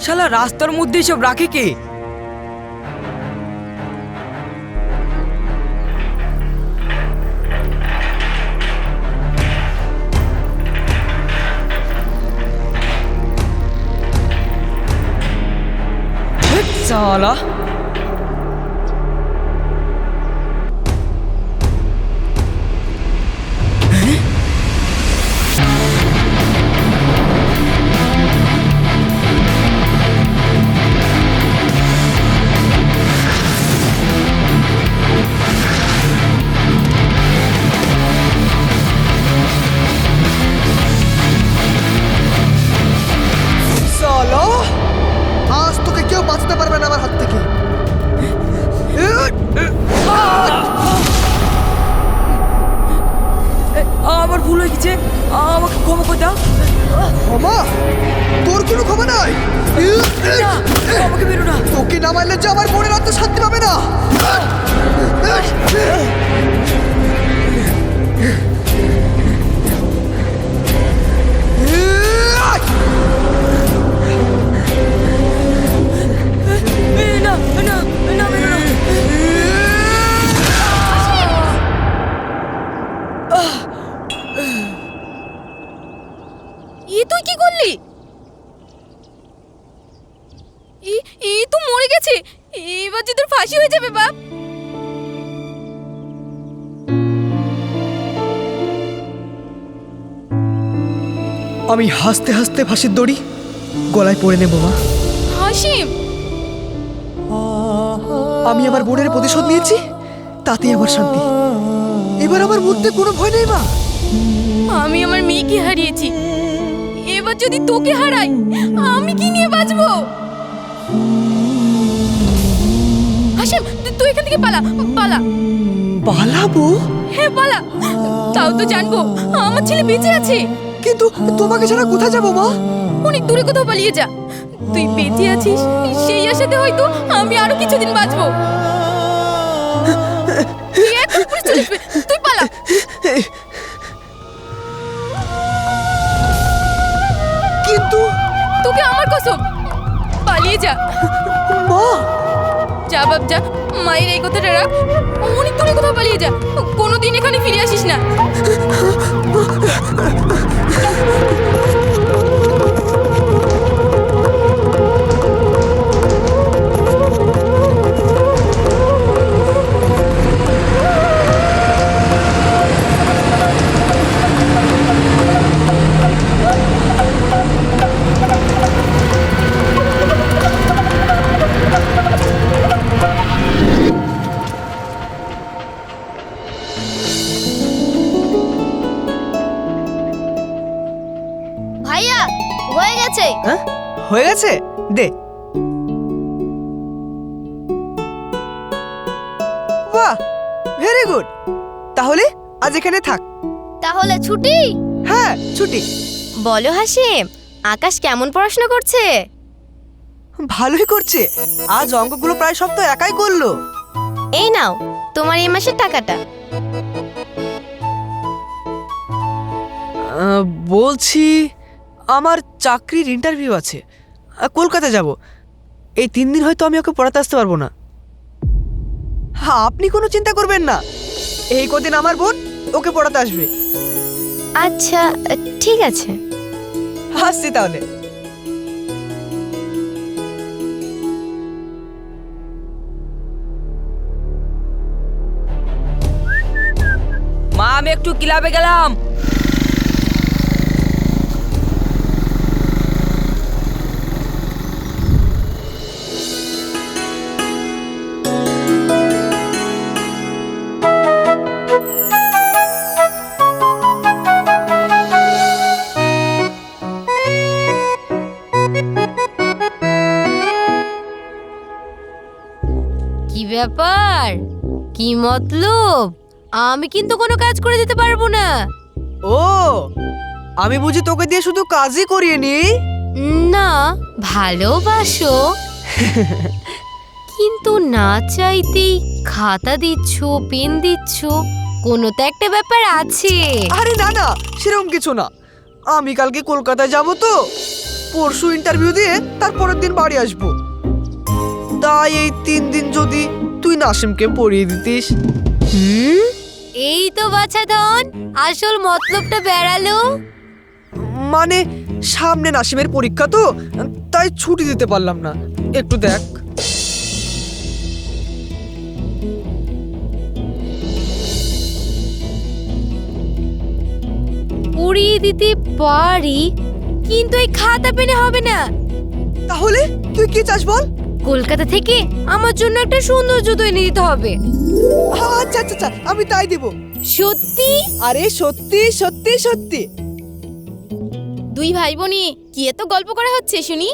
শালা রাস্তার মধ্যে সব রাখে কে? শালা আজ তোকে কেউ বাঁচাতে পারবে না আমার হাত থেকে। আমার ভুল হয়ে গেছে, আমাকে ক্ষমা করে দাও। ক্ষমা? তোর কোনো ক্ষমা নাই। না, আমাকে বেরো না। তোকে না মারলে যে আমার বোনের আত্মা শান্তি পাবে না। না না না, বেরো না। তুই কি করলি? তো মরে গেছে। এবার যে তোর ফাঁসি হয়ে যাবে বাপ। আমি হাসতে হাসতে ফাঁসির দড়ি গলায় পরে নেব মা। হাসিম, আমি আমার বোনের প্রতিশোধ নিয়েছি, তাতেই আমার শান্তি। এবার আমার মধ্যে কোনো ভয় নেই মা। আমি আমার মেয়েকে হারিয়েছি। এবার যদি তোকে হারাই, আমি কি নিয়ে বাঁচবো? হাসিম, তুই এখান থেকে পালা পালা। পালাবো? হ্যাঁ পালা, তাও তো জানবো আমার ছেলে বেঁচে আছে। কিন্তু তোমাকে ছাড়া কোথায় যাবো মা? অনেক দূরে কোথাও পালিয়ে যা। তুই বেঁচে আছিস সেই আশাতে হয়তো আমি আরো কিছুদিন বাঁচবো। তুই এখন পুলিশ চলে আসবে, তুই পালা। কিন্তু তোকে আমার কসম, পালিয়ে যা। মা, যা বাপ যা, মায়ের এই কথাটা রাখ। অনেক দূরে কোথাও পালিয়ে যা, কোনোদিন এখানে ফিরে আসিস না। ভাইয়া হয়ে গেছে। হ্যাঁ হয়ে গেছে, দে। বাহ, ভেরি গুড। তাহলে আজ এখানে থাক। তাহলে ছুটি? হ্যাঁ, ছুটি। বলো হাসিম, আকাশ কেমন পড়াশোনা করছে? ভালোই করছে। আজ অঙ্কগুলো প্রায় সব তো একাই করলো। এই নাও তোমার এই মাসের টাকাটা। বলছি, আমার চাকরির ইন্টারভিউ আছে, কলকাতা যাব। এই 3 দিন হয়তো আমি ওকে পড়াতে আসতে পারবো না। হ্যাঁ, আপনি কোনো চিন্তা করবেন না। এই কদিন আমার বোন ওকে পড়াতে আসবে। আচ্ছা ঠিক আছে। আসছি তাহলে। মা, আমি একটু ক্লাবে গেলাম। কি ব্যাপার, কি মতলব? আমি কিন্তু কোনো কাজ করে দিতে পারবো না। ও, আমি বুঝি তোকে দিয়ে শুধু কাজই করিয়ে নি? না, ভালোবাসো কিন্তু না চাইতেই খাতা দিচ্ছ, পেন দিচ্ছ, কোনো তো একটা ব্যাপার আছে। আরে না না, সেরকম কিছু না। আমি কালকে কলকাতায় যাব তো, পরশু ইন্টারভিউ দিয়ে তারপরের দিন বাড়ি আসবো। তাই এই 3 দিন যদি তুই নাসিমকে পড়িয়ে দিতিস। এই তো বাছা ধন, আসল মতলবটা বেড়ালো। মানে সামনে নাসিমের পরীক্ষা তো, তাই ছুটি দিতে পারলাম না। একটু দেখ। পড়িয়ে দিতে পারি, কিন্তু এই খাতা পেনে হবে না। তাহলে তুই কি চাস বল? কলকাতা থেকে আমার জন্য একটা সুন্দর জুতো এনে দিতে হবে। আচ্ছা আচ্ছা আচ্ছা, আমি তাই দিব। সত্যি? আরে সত্যি সত্যি সত্যি। দুই ভাই বোনই কি এত গল্প করা হচ্ছে শুনি?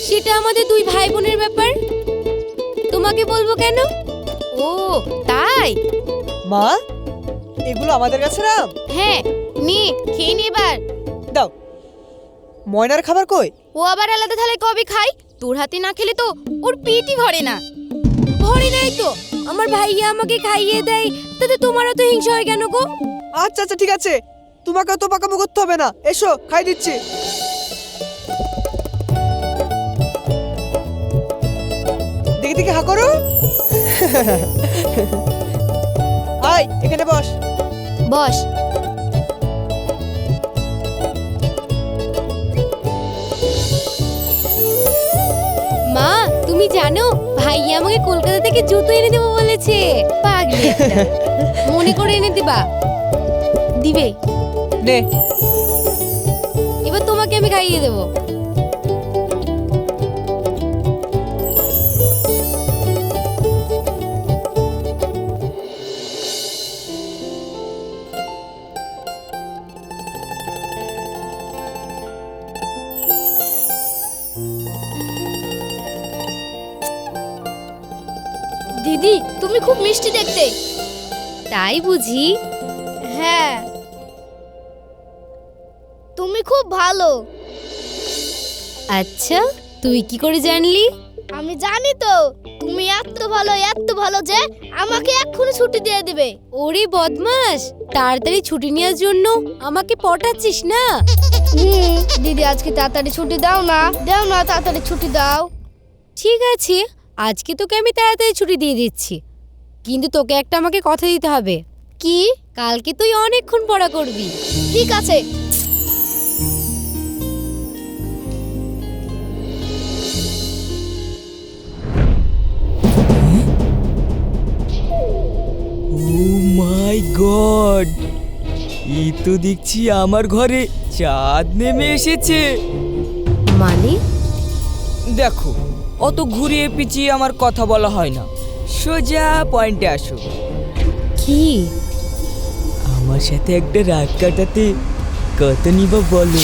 সেটা আমাদের দুই ভাই বোনের ব্যাপার, তোমাকে বলবো কেন? ও তাই? মা, এগুলো আমাদের কাছে না। হ্যাঁ নে, খেয়ে নে এবার। দাও। ময়নার খাবার কই? ও আবার আলাদা থালায় কবে খায়? তোর হাতে না খেলে তো ওর পেটই ভরে না। ভরে নাই তো, আমার ভাইয়া আমাকে খাইয়ে দেয়, তাতে তোমারও তো হিংসা হয় কেন গো? আচ্ছা আচ্ছা ঠিক আছে, তোমাকে তো পাকামো করতে হবে না। এসো খাই দিচ্ছি। দেখি দেখি হা করো। আয় এখানে বস। বস। মা, তুমি জানো ভাইয়া আমাকে কলকাতা থেকে জুতো এনে দেবো বলেছে। পাগলি একটা। মনে করে এনে দিবা? দিবে। নে। এবার তোমাকে আমি খাইয়ে দেবো। দিদি তুমি খুব মিষ্টি দেখতে। তাই বুঝি? হ্যাঁ, তুমি খুব ভালো। আচ্ছা, তুই কি করে জানলি? আমি জানি তো, তুমি এত ভালো যে আমাকে এক্ষুনি ছুটি দিয়ে দিবে। ওরে বদমাস, তাড়াতাড়ি ছুটি নেওয়ার জন্য আমাকে পটাচ্ছিস না? দিদি আজকে তাড়াতাড়ি ছুটি দাও না, তাড়াতাড়ি ছুটি দাও। ঠিক আছে, আজকে তোকে আমি তাড়াতাড়ি ছুটি দিয়ে দিচ্ছি, কিন্তু তোকে একটা আমাকে কথা দিতে হবে। কি? কালকে তুই অনেকক্ষণ পড়া করবি। ঠিক আছে। ও মাই গড, এই তো দেখছি আমার ঘরে চাঁদ নেমে এসেছে। মানে? দেখো, অত ঘুরিয়ে পিছিয়ে আমার কথা বলা হয় না, সোজা পয়েন্টে আসো। কি? আমার সাথে একটা রাত কাটাতে কত নিবা বলো?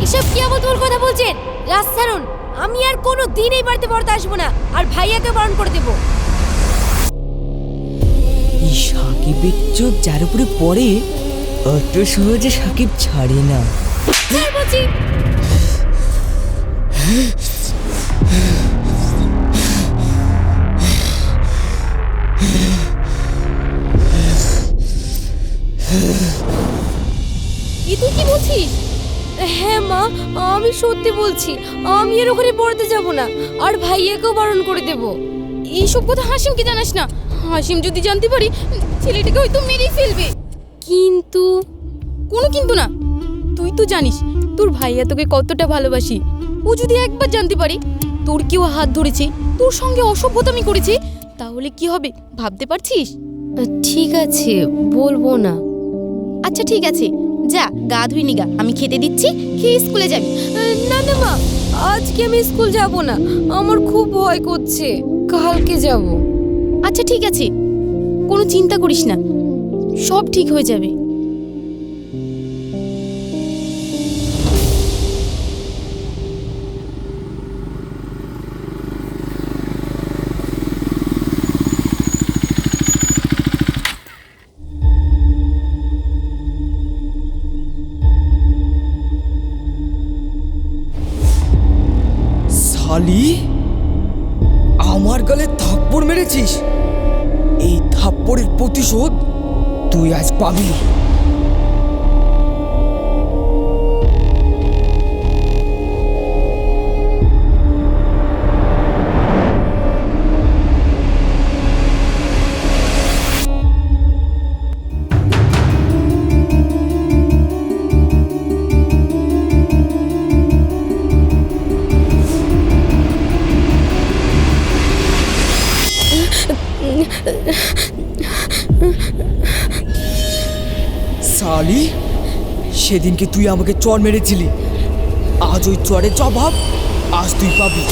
এসব কি আমতোল কথা বলছেন? রাস্তা ছাড়ুন, আমি আর কোনো দিন এই বাড়িতে পড়তে আসবো না, আর ভাইয়াকে বারণ করে দেবো। এই সাকিবের চোখ যার উপরে পড়ে, অত সহজে সাকিব ছাড়ে না। ছাড় বলছি। তুই কি বলছিস? হ্যাঁ মা, আমি সত্যি বলছি, আমি আর ওখানে পড়তে যাব না, আর ভাইয়াকেও বারণ করে দেব। এইসব কথা হাসিমকে জানাস না, হাসিম যদি জানতে পারি ছেলেটাকে হয়তো মেরেই ফেলবে। কিন্তু কোনো কিন্তু না, তুই তো জানিস তোর ভাইয়া তোকে কতটা ভালোবাসি। ও যদি একবার জানতে পারে তোর কেউ হাত ধরেছে, তোর সঙ্গে অসভ্যতামি করেছে, তাহলে কি হবে ভাবতে পারছিস? ঠিক আছে, বলবো না। আচ্ছা ঠিক আছে, যা গা ধুই নিগা, আমি খেতে দিচ্ছি, খেয়ে স্কুলে যাবি। না না মা, আজকে আমি স্কুল যাব না, আমার খুব ভয় করছে, কালকে যাব। আচ্ছা ঠিক আছে, কোনো চিন্তা করিস না, সব ঠিক হয়ে যাবে। শালি, আমার গালে থাপ্পড় মেরেছিস, এই থাপ্পড়ের প্রতিশোধ তুই আজ পাবি। সালি, সেদিনকে তুই আমাকে চড় মেরেছিলি, আজ ওই চড়ের জবাব আজ তুই পাবি।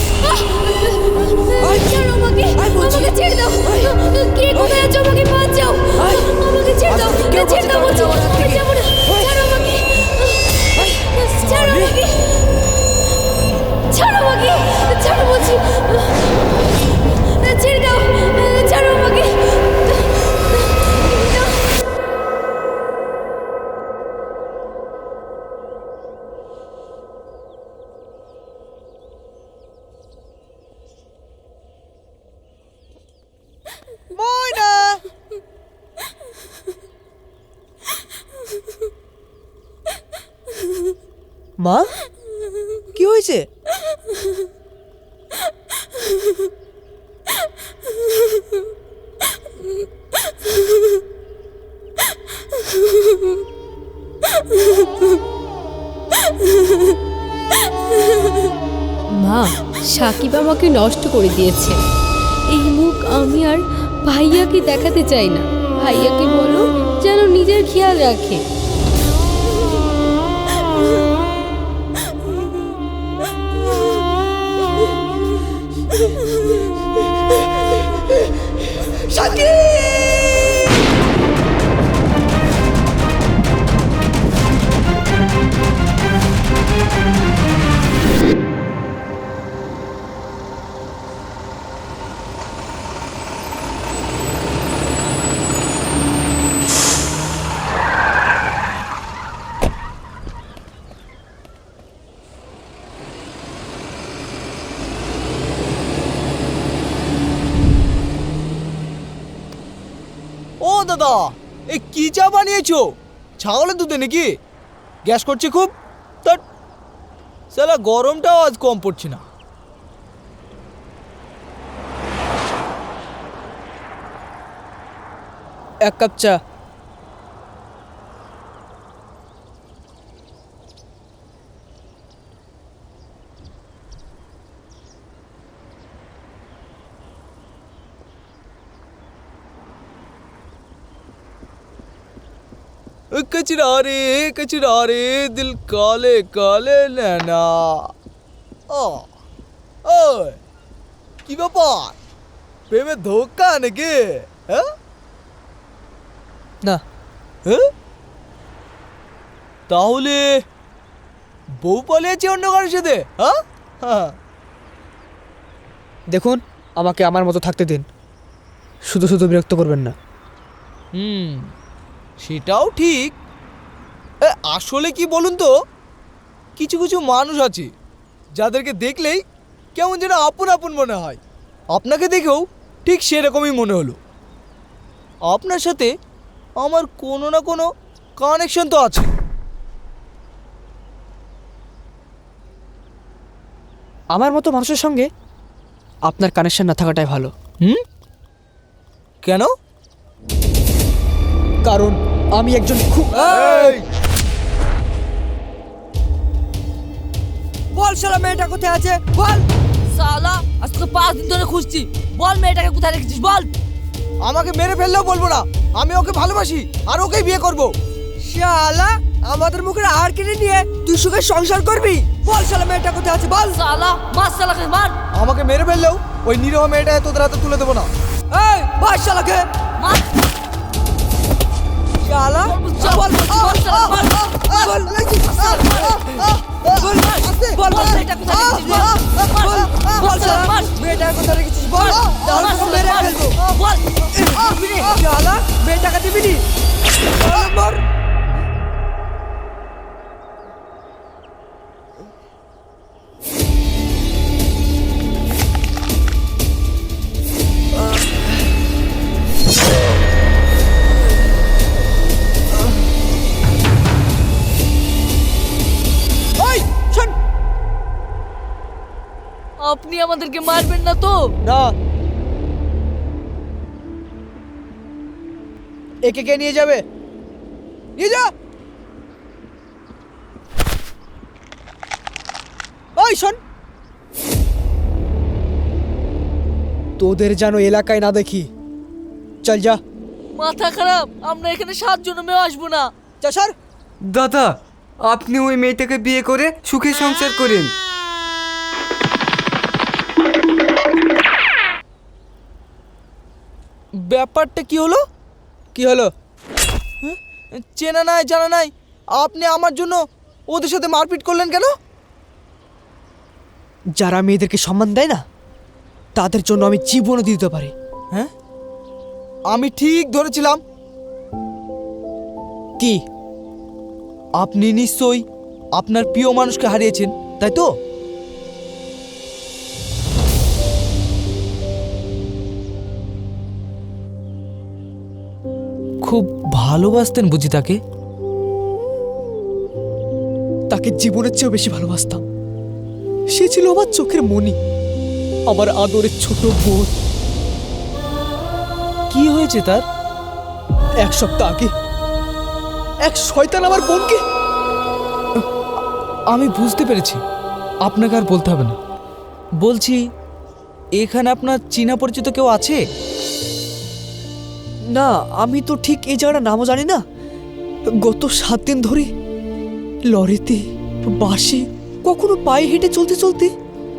ছাড়ো আমাকে, আমাকে ছেড়ে দাও। কে কোথায় আছো? আমাকে বাঁচাও, আমাকে ছেড়ে দাও, ছেড়ে দাও বলছি, আমি যাবো না। ছাড়ো আমাকে, ছাড়ো আমাকে, ছাড়ো আমাকে, ছাড়ো বলছি, ছেড়ে দাও, ছাড়ো আমাকে। ময়না, মা, কি হয়েছে? মা, সাকিব আমাকে নষ্ট করে দিয়েছে। এই মুখ আমি আর ভাইয়াকে দেখাতে চাই না। ভাইয়াকে বলো যেন নিজের খেয়াল রাখে। ও দাদা, এই কি চা বানিয়েছো? ছাগলের দুধে নাকি? গ্যাস করছে খুব। তার সালা গরমটাও আজ কম পড়ছে না। এক কাপ চা। कचरा रे दिल काले काले नैना। ওই কি ব্যাপার, প্রেমে ধোকা নাকি? হ্যাঁ না, হ্যাঁ, তাহলে বউ পালিয়েছে অন্য কারোর সাথে? হ্যাঁ হ্যাঁ, দেখুন, আমাকে আমার মতো থাকতে দিন, শুধু শুধু বিরক্ত করবেন না। সেটাও ঠিক। আসলে কি বলুন তো, কিছু কিছু মানুষ আছে যাদেরকে দেখলেই কেমন যেন আপন আপন মনে হয়। আপনাকে দেখেও ঠিক সেরকমই মনে হলো। আপনার সাথে আমার কোনো না কোনো কানেকশন তো আছে। আমার মতো মানুষের সঙ্গে আপনার কানেকশন না থাকাটাই ভালো। কেন? কারণ আমি একজন খুব বল শালা মেয়েটা কোথায় আছে, বল। শালা আজকে 5 দিন ধরে খুঁজছি, বল মেয়েটাকে কোথায় রেখেছিস, বল। আমাকে মেরে ফেললেও বলবো না, আমি ওকে ভালোবাসি আর ওকেই বিয়ে করব। শালা আমাদের মুখের আর কেটে নিয়ে তুই সুখে সংসার করবি? বল শালা মেয়েটা কোথায় আছে, বল। শালা মার শালাকে মার। আমাকে মেরে ফেললেও ওই নিরীহ মেয়েটা তোদের হাতে তুলে দেবো না। এই মার শালাকে মার। শালা বল বল শালা বল বল বল বল মেয়েটা কোথায় রেখেছিস, বল বল শালা মেয়েটা কোথায় রেখেছিস, বল। তাহলে তোকে মেরে ফেলবো, বল। শালা মেয়েটাকে দিবি নি, মার। আপনি আমাদেরকে মারবেন না তো? না। একে কে নিয়ে যাবে? নিয়ে যা। ওই শোন, তোদের যেন এলাকায় না দেখি। চল যা। মাথা খারাপ, আমরা এখানে 7 জন্মেও আসবো না। যা স্যার। দাদা, আপনি ওই মেয়েটাকে বিয়ে করে সুখে সংসার করেন। ব্যাপারটা কি হলো? কি হলো? চেনা নাই জানা নাই, আপনি আমার জন্য ওদের সাথে মারপিট করলেন কেন? যারা মেয়েদেরকে সম্মান দেয় না তাদের জন্য আমি জীবনও দিতে পারি। হ্যাঁ, আমি ঠিক ধরেছিলাম। কি? আপনি নিশ্চয়ই আপনার প্রিয় মানুষকে হারিয়েছেন, তাই তো? খুব ভালোবাসতেন বুঝি তাকে? তাকে জীবনের চেয়েও বেশি ভালোবাসতাম। সে ছিল আমার চোখের মণি, আমার আদরের ছোট বোন। কি হয়েছে তার? 1 সপ্তাহ আগে এক শয়তান আমার বোনকে। আমি বুঝতে পেরেছি, আপনাকে আর বলতে হবে না। বলছি, এখানে আপনার চীনা পরিচিত কেউ আছে? না, আমি তো ঠিক এই জায়গাটার নামও জানি না। গত 7 দিন ধরে লরিতে, বাসে, কখনো পায়ে হেঁটে চলতে চলতে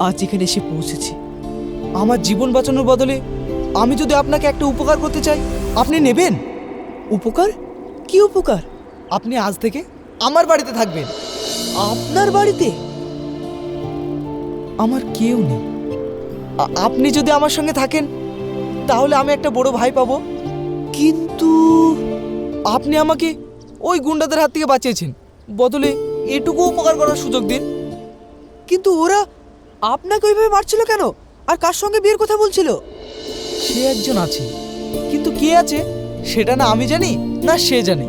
আজ এখানে এসে পৌঁছেছি। আমার জীবন বাঁচানোর বদলে আমি যদি আপনাকে একটা উপকার করতে চাই, আপনি নেবেন? উপকার? কি উপকার? আপনি আজ থেকে আমার বাড়িতে থাকবেন। আপনার বাড়িতে? আমার কেউ নেই। আপনি যদি আমার সঙ্গে থাকেন তাহলে আমি একটা বড় ভাই পাবো। কিন্তু আপনি আমাকে ওই গুন্ডাদের হাত থেকে বাঁচিয়েছেন, বদলে এটুকু উপকার করার সুযোগ দিন। কিন্তু ওরা আপনাকে ওইভাবে মারছিল কেন? আর কার সঙ্গে বিয়ের কথা বলছিল? সে একজন আছে, কিন্তু কে আছে সেটা না আমি জানি না সে জানে।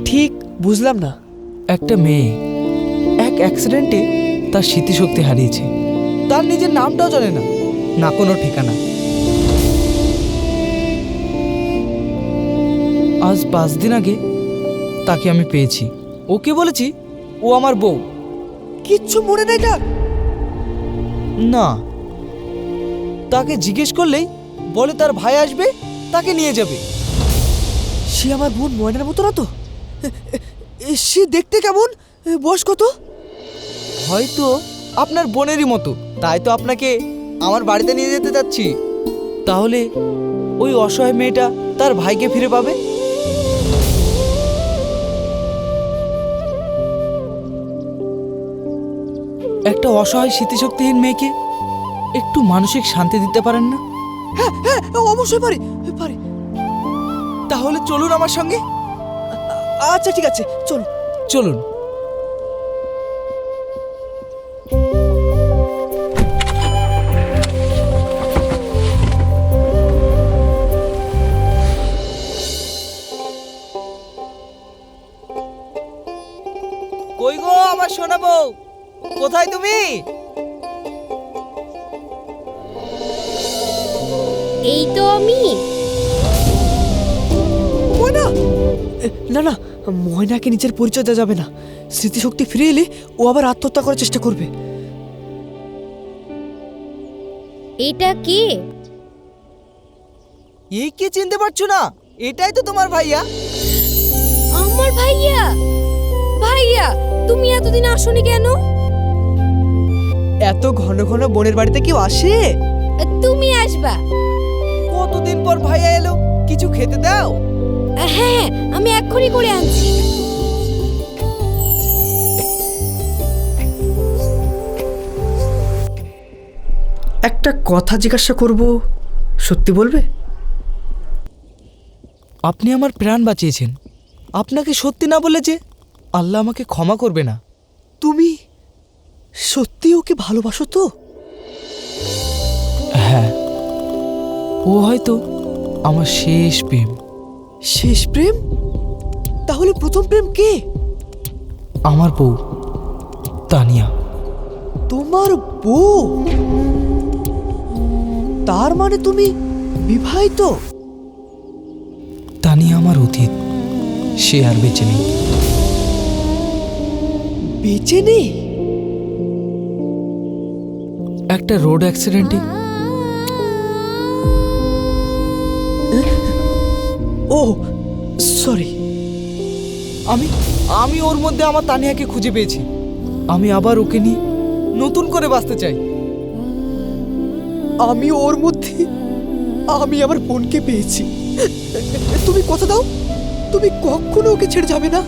ঠিক বুঝলাম না। একটা মেয়ে এক অ্যাক্সিডেন্টে তার স্মৃতিশক্তি হারিয়েছে। তার নিজের নামটাও জানে না, না কোনো ঠিকানা। আজ 5 দিন আগে তাকে আমি পেয়েছি। ওকে বলেছি ও আমার বউ। কিচ্ছু মনে নেই তার? না, তাকে জিজ্ঞেস করলেই বলে তার ভাই আসবে, তাকে নিয়ে যাবে। সে আমার বোন ময়নার মতো না তো? সে দেখতে কেমন? বয়স কত? হয়তো আপনার বোনেরই মতো, তাই তো আপনাকে আমার বাড়িতে নিয়ে যেতে যাচ্ছি। তাহলে ওই অসহায় মেয়েটা তার ভাইকে ফিরে পাবে। একটা অসহায় স্মৃতিশক্তিহীন মেয়েকে একটু মানসিক শান্তি দিতে পারেন না? হ্যাঁ, অবশ্যই পারি পারি। তাহলে চলুন আমার সঙ্গে। আচ্ছা ঠিক আছে, চল। চলুন। কই গো আমার সোনা বউ, কোথায় তুমি? এই তো আমি। ময়না! না না, ময়নাকে নিজের পরিচয় দেওয়া যাবে না। স্মৃতিশক্তি ফিরে এলে ও আবার আত্মহত্যা করার চেষ্টা করবে। এটা কে? এই কে চিনতে পারছো না? এটাই তো তোমার ভাইয়া। আমার ভাইয়া? ভাইয়া, তুমি এতদিন আসোনি কেন? এত ঘন ঘন বোনের বাড়িতে কেউ আসে? তুমি আসবা। কতদিন পর ভাইয়া এলো, কিছু খেতে দাও। হ্যাঁ, আমি এক্ষুনি করে আনছি। একটা কথা জিজ্ঞাসা করব, সত্যি বলবে? আপনি আমার প্রাণ বাঁচিয়েছেন, আপনাকে সত্যি না বলে যে আল্লাহ আমাকে ক্ষমা করবে না। তুমি সত্যি ওকে ভালোবাসো তো? হ্যাঁ, ও হয়তো আমার শেষ প্রেম। শেষ প্রেম? তাহলে প্রথম প্রেম কে? আমার বউ তানিয়া। তোমার বউ? তার মানে তুমি বিবাহিত? তানিয়া আমার অতীত, সে আর বেঁচে নেই। বেঁচে নেই? একটা রোড অ্যাক্সিডেন্টে। ও ও সরি। আমি ওর মধ্যে আমার তানিয়াকে খুঁজে পেয়েছি। আমি আবার ওকে নিয়ে নতুন করে বাঁচতে চাই। আমি ওর মধ্যে আমি আমার বোনকে পেয়েছি। তুমি কথা দাও, তুমি কখনো ওকে ছেড়ে যাবে না।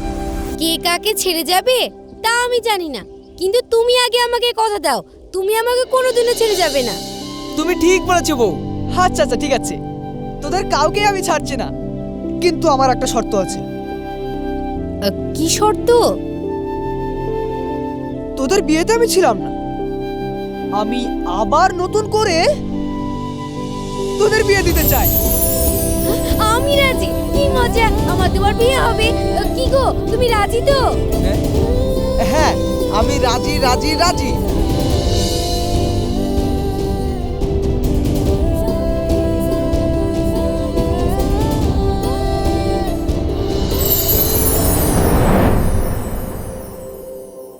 কে কাকে ছেড়ে যাবে তা আমি জানি না, কিন্তু তুমি আগে আমাকে কথা দাও, তুমি আমাকে কোনোদিনও ছেড়ে যাবে না। তুমি ঠিক বলেছো বউ। আচ্ছা আচ্ছা ঠিক আছে, তোদের কাউকে আমি ছাড়ছি না, কিন্তু আমার একটা শর্ত আছে। কি শর্ত? তোদের বিয়েতে আমি ছিলাম না, আমি আবার নতুন করে তোদের বিয়ে দিতে চাই। আমি রাজি। কি মজা, আমার তোমার বিয়ে হবে। কি গো, তুমি রাজি তো? হ্যাঁ, আমি রাজি রাজি রাজি।